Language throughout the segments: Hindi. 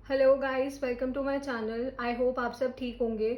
Hello guys, welcome to my channel. I hope आप सब ठीक होंगे।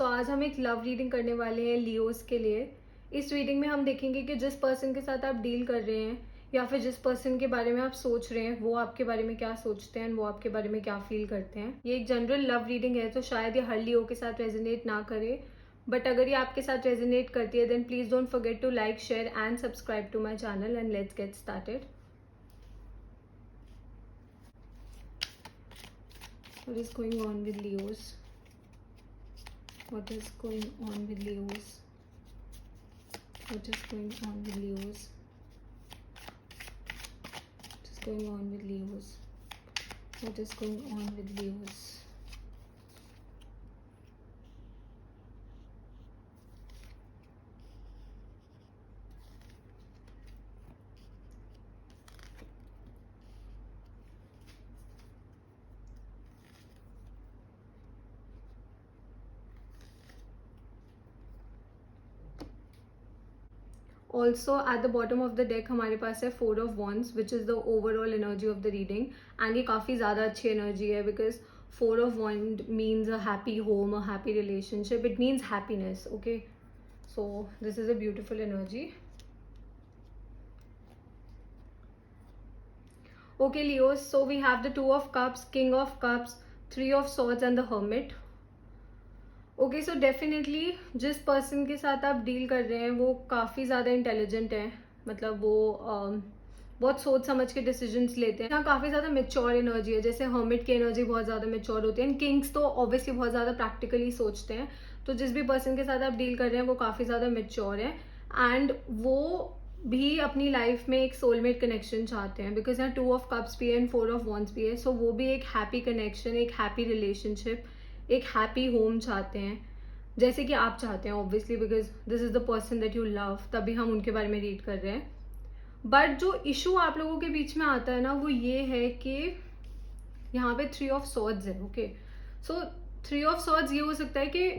आज हम एक लव रीडिंग करने वाले हैं लियोस के लिए। इस रीडिंग में हम देखेंगे कि जिस पर्सन के साथ आप डील कर रहे हैं या फिर जिस पर्सन के बारे में आप सोच रहे हैं वो आपके बारे में क्या सोचते हैं, वो आपके बारे में क्या फील करते हैं। ये एक जनरल लव रीडिंग है, तो शायद ये हर लियो के साथ रेजोनेट ना करे, बट अगर ये आपके साथ रेजोनेट करती है then please don't forget to like, share and subscribe to my channel and let's get started. What is going on with Leos? What is going on with Leos? What is going on with Leos? What is going on with Leos? What is going on with Leos? Also at the bottom of the deck हमारे पास है 4 of Wands, which is the overall energy of the reading. And ये काफ़ी ज़्यादा अच्छी एनर्जी है because 4 of Wands means a happy home, a happy relationship, it means happiness. Okay, so this is a beautiful energy. Okay, Leos, so we have the 2 of Cups, King of Cups, 3 of Swords and the Hermit. Okay, so definitely जिस पर्सन के साथ आप डील कर रहे हैं वो काफ़ी ज़्यादा इंटेलिजेंट है। मतलब वो बहुत सोच समझ के डिसीजंस लेते हैं। यहाँ काफ़ी ज़्यादा मेच्योर एनर्जी है, जैसे हर्मिट की एनर्जी बहुत ज़्यादा मेच्योर होती है। एंड किंग्स तो ऑब्वियसली बहुत ज़्यादा प्रैक्टिकली सोचते हैं। तो जिस भी पर्सन के साथ आप डील कर रहे हैं वो काफ़ी ज़्यादा मेच्योर है एंड वो भी अपनी लाइफ में एक सोलमेट कनेक्शन चाहते हैं बिकॉज यहाँ 2 of Cups भी है एंड 4 of Wands भी है। सो वो भी एक हैप्पी कनेक्शन, एक हैप्पी रिलेशनशिप, एक हैप्पी होम चाहते हैं, जैसे कि आप चाहते हैं obviously, because this is the person that you love, तभी हम उनके बारे में रीड कर रहे हैं। बट जो इशू आप लोगों के बीच में आता है ना वो ये है कि यहाँ पे 3 of Swords है। ओके, सो 3 of Swords ये हो सकता है कि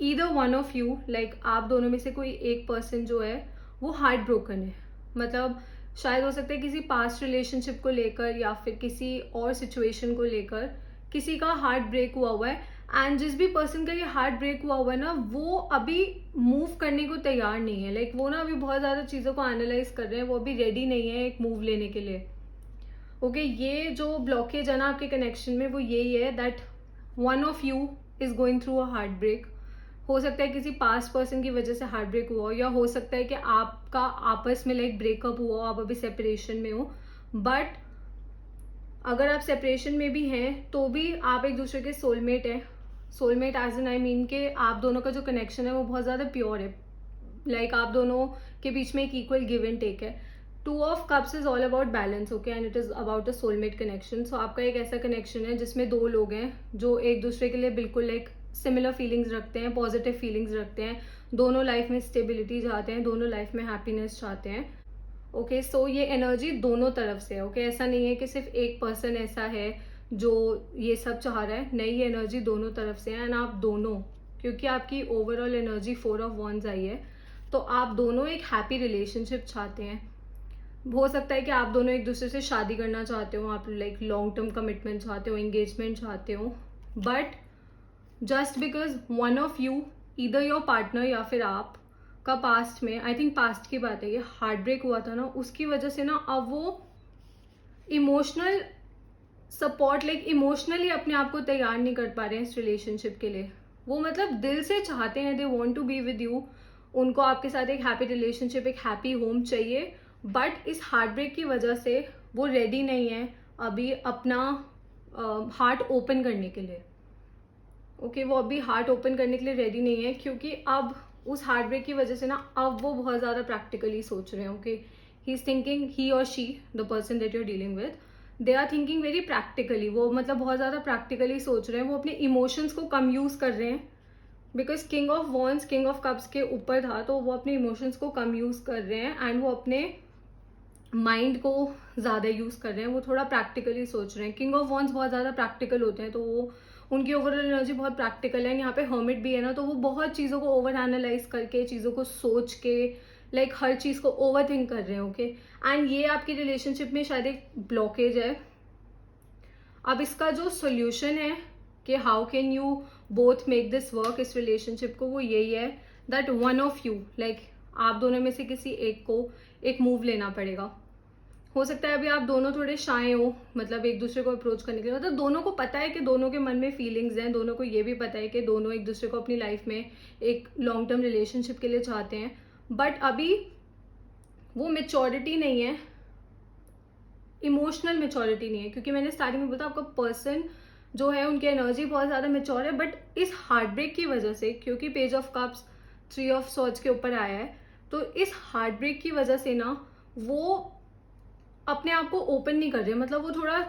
either one of you, like आप दोनों में से कोई एक पर्सन जो है वो हार्ट ब्रोकन है। मतलब शायद हो सकता है किसी पास्ट रिलेशनशिप को लेकर या फिर किसी और सिचुएशन को लेकर किसी का हार्ट ब्रेक हुआ है। एंड जिस भी पर्सन का ये हार्ट ब्रेक हुआ है ना वो अभी मूव करने को तैयार नहीं है। लाइक वो ना अभी बहुत ज़्यादा चीज़ों को एनालाइज कर रहे हैं, वो अभी रेडी नहीं है एक मूव लेने के लिए। ओके, ये जो ब्लॉकेज है ना आपके कनेक्शन में वो यही है that one of you is going through a heart break. हो सकता है किसी पास्ट पर्सन की वजह से हार्ट ब्रेक हुआ हो, या हो सकता है कि आपका आपस में लाइक ब्रेकअप हुआ हो, आप अभी सेपरेशन में हो। बट अगर आप सेपरेशन में भी हैं तो भी आप एक दूसरे के सोलमेट हैं। Soulmate as an I mean के आप दोनों का जो कनेक्शन है वो बहुत ज़्यादा प्योर है। लाइक आप दोनों के बीच में एक इक्वल गिव एंड टेक है। 2 of Cups is all about balance, okay, and it is about a soulmate connection. So आपका एक ऐसा कनेक्शन है जिसमें 2 लोग हैं जो एक दूसरे के लिए बिल्कुल लाइक सिमिलर फीलिंग्स रखते हैं, पॉजिटिव फीलिंग्स रखते हैं। दोनों लाइफ में स्टेबिलिटी चाहते हैं, दोनों लाइफ में हैप्पीनेस चाहते हैं। ओके, सो ये एनर्जी दोनों तरफ से है। ओके, ऐसा नहीं है कि सिर्फ एक पर्सन ऐसा है जो ये सब चाह रहा है, नहीं, ये एनर्जी दोनों तरफ से है। एंड आप दोनों, क्योंकि आपकी ओवरऑल एनर्जी 4 of Wands आई है, तो आप दोनों एक हैप्पी रिलेशनशिप चाहते हैं। हो सकता है कि आप दोनों एक दूसरे से शादी करना चाहते हो, आप लाइक लॉन्ग टर्म कमिटमेंट चाहते हो, एंगेजमेंट चाहते हो। But just because one of you, इधर योर पार्टनर या फिर आप का पास्ट में, आई थिंक पास्ट की बात है, ये हार्ट ब्रेक हुआ था ना, उसकी वजह से ना अब वो इमोशनल सपोर्ट, लाइक इमोशनली अपने आप को तैयार नहीं कर पा रहे हैं इस रिलेशनशिप के लिए। वो मतलब दिल से चाहते हैं, they want to be with you, उनको आपके साथ एक हैप्पी रिलेशनशिप, एक हैप्पी होम चाहिए। बट इस हार्ट ब्रेक की वजह से वो रेडी नहीं है अभी अपना हार्ट ओपन करने के लिए। ओके, वो अभी हार्ट ओपन करने के लिए रेडी नहीं है क्योंकि अब उस हार्ट ब्रेक की वजह से ना अब वो बहुत ज़्यादा प्रैक्टिकली सोच रहे हैं। Okay, he is thinking, he और she, the person that you are dealing with, they are thinking very practically. वो मतलब बहुत ज़्यादा प्रैक्टिकली सोच रहे हैं, वो अपने इमोशंस को कम यूज़ कर रहे हैं because king of wands king of cups के ऊपर था, तो वो अपने इमोशंस को कम यूज़ कर रहे हैं एंड वो अपने माइंड को ज़्यादा यूज़ कर रहे हैं। वो थोड़ा प्रैक्टिकली सोच रहे हैं। किंग ऑफ वॉन्स बहुत ज़्यादा प्रैक्टिकल होते हैं, तो वो उनकी ओवरऑल एनर्जी बहुत प्रैक्टिकल है। यहाँ पे हर्मिट भी है ना, तो वो बहुत चीज़ों को ओवर एनालाइज करके, चीज़ों को सोच के, लाइक हर चीज़ को ओवर थिंक कर रहे हैं। ओके, एंड ये आपकी रिलेशनशिप में शायद एक ब्लॉकेज है। अब इसका जो सोल्यूशन है कि how can you both make this work, इस रिलेशनशिप को, वो यही है that one of you, like आप दोनों में से किसी एक को एक मूव लेना पड़ेगा. हो सकता है अभी आप दोनों थोड़े शाय हो, मतलब एक दूसरे को अप्रोच करने के लिए, मतलब दोनों को पता है कि दोनों के मन में फीलिंग्स हैं, दोनों को ये भी पता है कि दोनों एक दूसरे को अपनी लाइफ में एक लॉन्ग टर्म रिलेशनशिप के लिए चाहते हैं, बट अभी वो मेच्योरिटी नहीं है, इमोशनल मेच्योरिटी नहीं है. क्योंकि मैंने स्टार्टिंग में बोला आपका पर्सन जो है उनकी एनर्जी बहुत ज़्यादा मेच्योर है, बट इस हार्ट ब्रेक की वजह से, क्योंकि page of cups 3 of swords के ऊपर आया है, तो इस हार्ट ब्रेक की वजह से ना वो अपने आप को ओपन नहीं कर रहे हैं, मतलब वो थोड़ा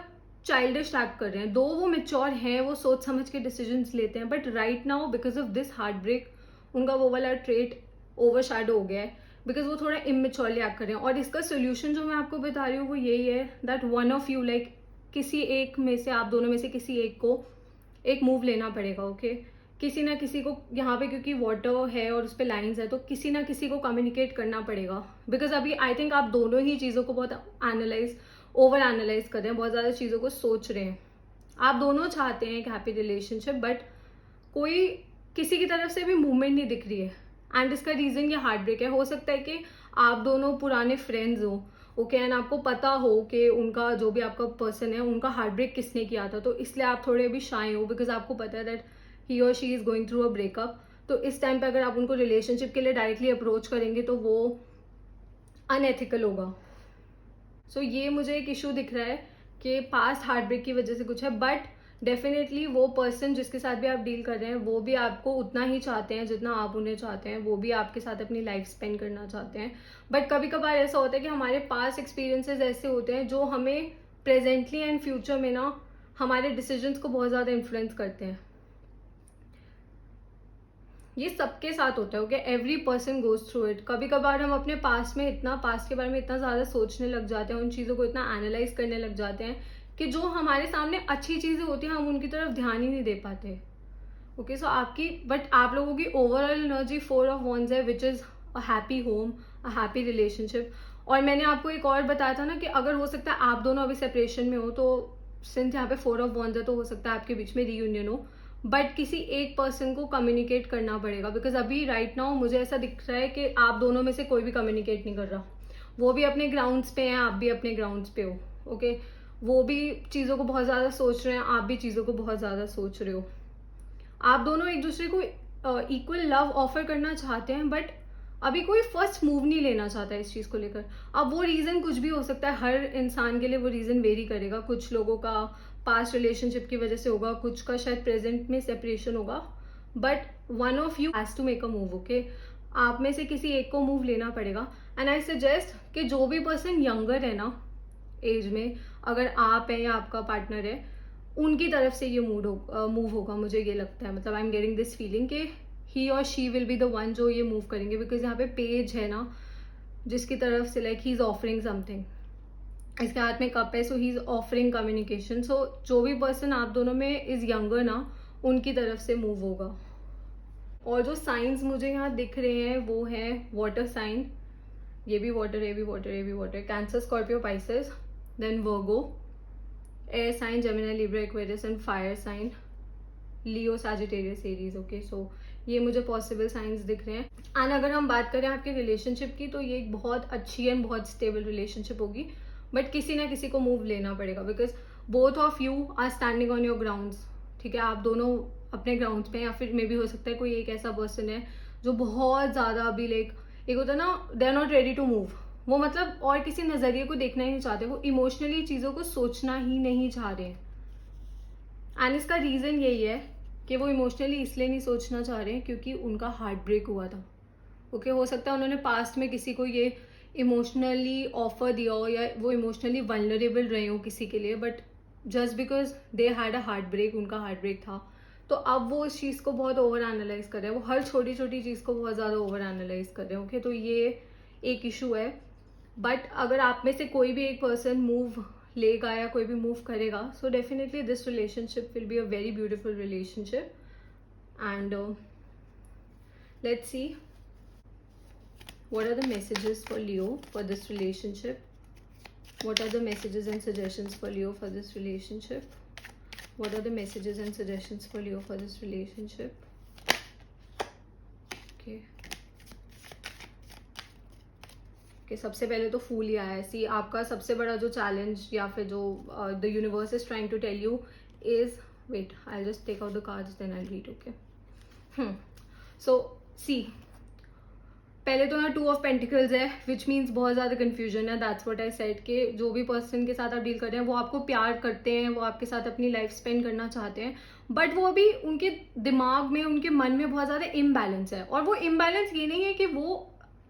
चाइल्डिश एक्ट कर रहे हैं. दो वो मेच्योर हैं, वो सोच समझ के डिसीजंस लेते हैं, but right now because of this heart break उनका वो वाला ट्रेट ओवरशैडो हो गया है, बिकॉज वो थोड़ा इमेच्योरली एक्ट कर रहे हैं. और इसका सोल्यूशन जो मैं आपको बता रही हूँ वो यही है that one of you, like किसी एक में से, आप दोनों में से किसी एक को एक मूव लेना पड़ेगा. ओके, किसी ना किसी को यहाँ पे, क्योंकि वाटर है और उस पर लाइन्स है, तो किसी ना किसी को कम्युनिकेट करना पड़ेगा. बिकॉज अभी आई थिंक आप दोनों ही चीज़ों को बहुत ओवर एनालाइज कर रहे हैं, बहुत ज़्यादा चीज़ों को सोच रहे हैं. आप दोनों चाहते हैं एक हैप्पी रिलेशनशिप, बट कोई किसी की तरफ से भी मूवमेंट नहीं दिख रही है. एंड इसका रीज़न ये हार्ट ब्रेक है. हो सकता है कि आप दोनों पुराने फ्रेंड्स हो, ओके, एंड आपको पता हो कि उनका जो भी आपका पर्सन है उनका हार्ट ब्रेक किसने किया था, तो इसलिए आप थोड़े अभी शाय हो, बिकॉज आपको पता है दैट ही और she is going through a breakup. तो इस टाइम पे अगर आप उनको रिलेशनशिप के लिए डायरेक्टली अप्रोच करेंगे तो वो अनएथिकल होगा. सो ये मुझे एक इशू दिख रहा है कि पास्ट हार्ट ब्रेक की वजह से कुछ है, बट डेफिनेटली वो पर्सन जिसके साथ भी आप डील कर रहे हैं वो भी आपको उतना ही चाहते हैं जितना आप उन्हें चाहते हैं, वो भी आपके साथ अपनी लाइफ स्पेंड करना चाहते हैं. बट कभी कभार ऐसा होता है कि हमारे पास्ट एक्सपीरियंसेस ऐसे होते हैं जो हमें प्रेजेंटली एंड फ्यूचर में ना हमारे डिसीजंस को बहुत ज़्यादा इन्फ्लुएंस करते हैं. ये सबके साथ होता है. Okay, every person goes through it. कभी कभार हम अपने पास्ट के बारे में इतना ज़्यादा सोचने लग जाते हैं, उन चीज़ों को इतना एनालाइज करने लग जाते हैं कि जो हमारे सामने अच्छी चीज़ें होती हैं हम उनकी तरफ ध्यान ही नहीं दे पाते. ओके, सो आपकी, बट आप लोगों की ओवरऑल एनर्जी 4 ऑफ वंस है, which is a happy home, a happy relationship. और मैंने आपको एक और बताया था ना कि अगर हो सकता है आप दोनों अभी सेपरेशन में हो, तो सिंस यहाँ पे 4 ऑफ वंस है तो हो सकता है आपके बीच में रीयूनियन हो, बट किसी एक पर्सन को कम्युनिकेट करना पड़ेगा. बिकॉज अभी राइट नाउ मुझे ऐसा दिख रहा है कि आप दोनों में से कोई भी कम्युनिकेट नहीं कर रहा. वो भी अपने ग्राउंड्स पे हैं, आप भी अपने ग्राउंड्स पे हो. ओके, वो भी चीज़ों को बहुत ज़्यादा सोच रहे हैं, आप भी चीज़ों को बहुत ज़्यादा सोच रहे हो. आप दोनों एक दूसरे को इक्वल लव ऑफर करना चाहते हैं, बट अभी कोई फर्स्ट मूव नहीं लेना चाहता है इस चीज़ को लेकर. अब वो रीज़न कुछ भी हो सकता है, हर इंसान के लिए वो रीज़न वेरी करेगा. कुछ लोगों का पास्ट रिलेशनशिप की वजह से होगा, कुछ का शायद प्रेजेंट में सेपरेशन होगा, but one of you has to make a move. Okay, आप में से किसी एक को मूव लेना पड़ेगा. एंड आई सजेस्ट कि जो भी पर्सन यंगर है ना एज में, अगर आप हैं या आपका पार्टनर है, उनकी तरफ से ये मूव होगा, मुझे ये लगता है. मतलब I am getting this feeling कि ही और she will be the one जो ये मूव करेंगे, बिकॉज यहाँ पे पेज है ना जिसकी तरफ से like he is offering something, इसके हाथ में कप है, सो ही इज ऑफरिंग कम्युनिकेशन. सो जो भी पर्सन आप दोनों में इज यंगर ना, उनकी तरफ से मूव होगा. और जो साइंस मुझे यहाँ दिख रहे हैं वो है वाटर साइन, ये भी वाटर, ये भी वाटर, ये भी water, cancer, Scorpio, Pisces, then Virgo, air sign, Gemini, Libra, Aquarius, and fire sign Leo, Sagittarius, Aries. Okay, so ये मुझे पॉसिबल साइंस दिख रहे हैं. एंड अगर हम बात करें आपकी रिलेशनशिप की, तो ये एक बहुत अच्छी एंड बहुत स्टेबल रिलेशनशिप होगी, बट किसी ना किसी को मूव लेना पड़ेगा, because both of you are standing on your grounds. ठीक है, आप दोनों अपने ग्राउंड्स पे, या फिर मे भी हो सकता है कोई एक ऐसा पर्सन है जो बहुत ज़्यादा अभी लाइक, एक होता है ना, they are not ready to move. वो मतलब और किसी नज़रिए को देखना ही नहीं चाहते, वो इमोशनली चीज़ों को सोचना ही नहीं चाह रहे. एंड इसका रीज़न यही है कि वो इमोशनली इसलिए नहीं सोचना चाह रहे हैं क्योंकि उनका हार्ट ब्रेक हुआ था. ओके, हो सकता है उन्होंने पास्ट में किसी को ये इमोशनली ऑफर दिया हो, या वो इमोशनली वल्नरेबल रहे हो किसी के लिए, but just because they had a heart break, उनका हार्ट ब्रेक था, तो अब वो इस चीज़ को बहुत ओवर एनालाइज कर रहे हैं. वो हर छोटी छोटी चीज़ को बहुत ज़्यादा ओवर एनालाइज कर रहे हैं. ओके, तो ये एक इशू है. बट अगर आप में से कोई भी एक पर्सन मूव लेगा या कोई भी मूव करेगा, so definitely this relationship will be a very beautiful relationship. And let's see what are the messages for Leo for this relationship. What are the messages and suggestions for Leo for this relationship? What are the messages and suggestions for Leo for this relationship? Okay. Okay, सबसे पहले तो फूल ही आया है. सी आपका सबसे बड़ा जो चैलेंज या फिर जो the universe is trying to tell you is, wait I just take out the cards then I read. Okay. So see, पहले तो यहाँ 2 ऑफ पेंटिकल्स है, विच मीन्स बहुत ज़्यादा कन्फ्यूजन है. दैट्स व्हाट आई सेड कि जो भी पर्सन के साथ आप डील कर रहे हैं वो आपको प्यार करते हैं, वो आपके साथ अपनी लाइफ स्पेंड करना चाहते हैं, बट वो अभी उनके दिमाग में, उनके मन में बहुत ज़्यादा इम्बैलेंस है. और वो इम्बैलेंस ये नहीं है कि वो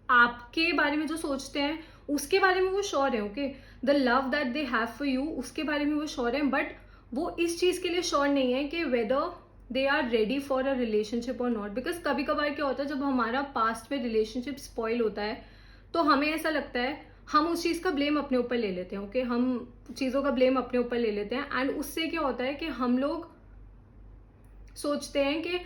आपके बारे में जो सोचते हैं उसके बारे में वो श्योर है. Okay, the love that they have for you, उसके बारे में वो श्योर है, बट वो इस चीज़ के लिए श्योर नहीं है कि whether they are ready for a relationship और नॉट. बिकॉज कभी कभार क्या होता है, जब हमारा पास्ट में रिलेशनशिप स्पॉइल होता है तो हमें ऐसा लगता है, हम उस चीज़ का ब्लेम अपने ऊपर ले लेते हैं. ओके, हम चीज़ों का ब्लेम अपने ऊपर ले लेते हैं, एंड उससे क्या होता है कि हम लोग सोचते हैं कि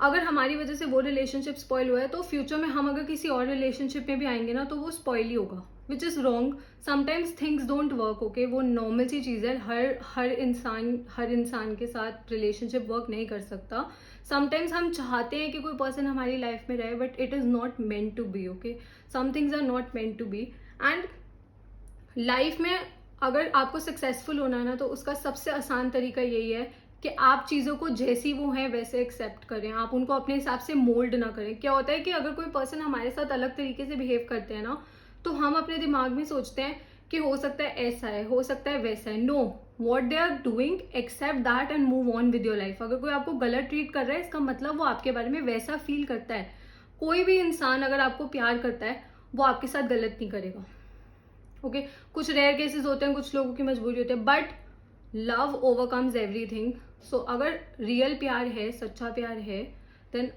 अगर हमारी वजह से वो रिलेशनशिप स्पॉइल हुआ है तो फ्यूचर में हम अगर किसी और रिलेशनशिप में भी आएंगे ना तो वो स्पॉइल ही होगा, which is wrong. Sometimes things don't work. Okay, वो नॉर्मल सी चीज़ है. हर इंसान के साथ रिलेशनशिप वर्क नहीं कर सकता. समटाइम्स हम चाहते हैं कि कोई पर्सन हमारी लाइफ में रहे, but it is not meant to be. Okay, some things are not meant to be. And life में अगर आपको सक्सेसफुल होना है ना, तो उसका सबसे आसान तरीका यही है कि आप चीज़ों को जैसी वो हैं वैसे एक्सेप्ट करें. आप उनको अपने हिसाब से मोल्ड ना करें. क्या होता है कि अगर कोई पर्सन हमारे साथ अलग तरीके से बिहेव करते हैं ना, तो हम अपने दिमाग में सोचते हैं कि हो सकता है ऐसा है, हो सकता है वैसा है. No, what they are doing, accept that and move on with your life. अगर कोई आपको गलत ट्रीट कर रहा है, इसका मतलब वो आपके बारे में वैसा फील करता है. कोई भी इंसान अगर आपको प्यार करता है वो आपके साथ गलत नहीं करेगा. ओके, कुछ रेयर केसेस होते हैं, कुछ लोगों की मजबूरी होती है, but love overcomes everything. So अगर रियल प्यार है, सच्चा प्यार है, then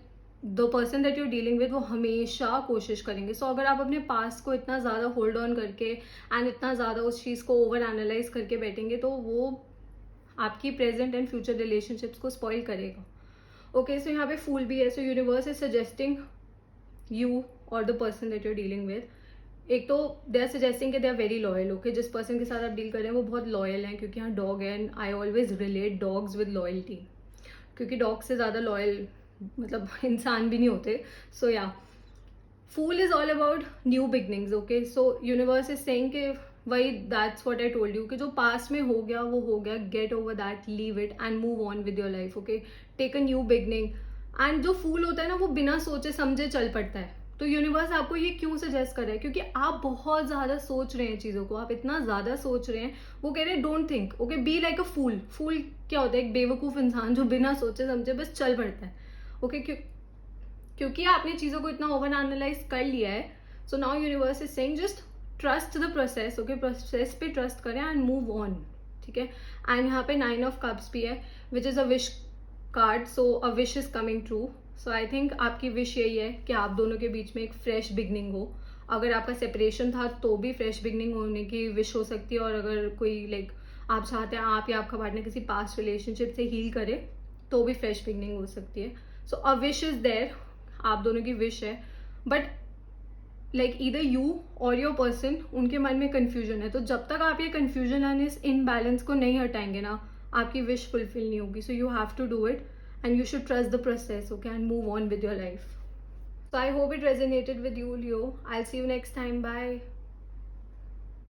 the person that you're dealing with वो हमेशा कोशिश करेंगे. सो अगर आप अपने पास को इतना ज़्यादा होल्ड ऑन करके एंड इतना ज़्यादा उस चीज़ को ओवर एनालाइज करके बैठेंगे तो वो आपकी प्रेजेंट एंड फ्यूचर रिलेशनशिप्स को स्पॉइल करेगा. ओके, सो यहाँ पे फूल भी है. So universe is suggesting you और the person that you're dealing with, एक तो दे आर सजेस्टिंग कि they are very loyal. Okay, जिस पर्सन के साथ आप डील कर रहे हैं वो बहुत लॉयल हैं, क्योंकि यहाँ डॉग है and I always relate dogs with loyalty, क्योंकि डॉग से ज़्यादा लॉयल मतलब इंसान भी नहीं होते. So yeah, fool is all about new beginnings. Okay, so universe is saying कि वही, that's what I told you, कि जो पास्ट में हो गया वो हो गया. Get over that, leave it and move on with your life. Okay, take a new beginning. And जो फूल होता है ना, वो बिना सोचे समझे चल पड़ता है. तो यूनिवर्स आपको ये क्यों सजेस्ट कर रहा है, क्योंकि आप बहुत ज़्यादा सोच रहे हैं चीज़ों को, आप इतना ज़्यादा सोच रहे हैं. वो कह रहे हैं don't think. Okay, be like a fool. Fool क्या होता है, एक बेवकूफ़ इंसान जो बिना सोचे समझे बस चल पड़ता है. ओके, क्योंकि आपने चीज़ों को इतना ओवर एनालाइज कर लिया है. So now universe is saying just trust the process. Okay, process पे ट्रस्ट करें एंड मूव ऑन. ठीक है. एंड यहाँ पे 9 ऑफ कप्स भी है, which is a wish card. So a wish is coming true. So I think आपकी विश यही है कि आप दोनों के बीच में एक फ्रेश बिगनिंग हो. अगर आपका सेपरेशन था तो भी फ्रेश बिगनिंग होने की विश हो सकती है. और अगर कोई लाइक आप चाहते हैं आप या आपका पार्टनर किसी पास्ट रिलेशनशिप से हील करे तो भी फ्रेश बिगनिंग हो सकती है. सो अ विश इज देयर, आप दोनों की विश है, बट लाइक ईदर यू और योर पर्सन, उनके मन में कन्फ्यूजन है. तो जब तक आप ये कन्फ्यूजन एंड इस इनबैलेंस को नहीं हटाएंगे ना, आपकी विश फुलफिल नहीं होगी. So you have to do it and you should trust the process, okay, and move on with your life. So I hope it resonated with you, Leo. I'll see you next time. Bye.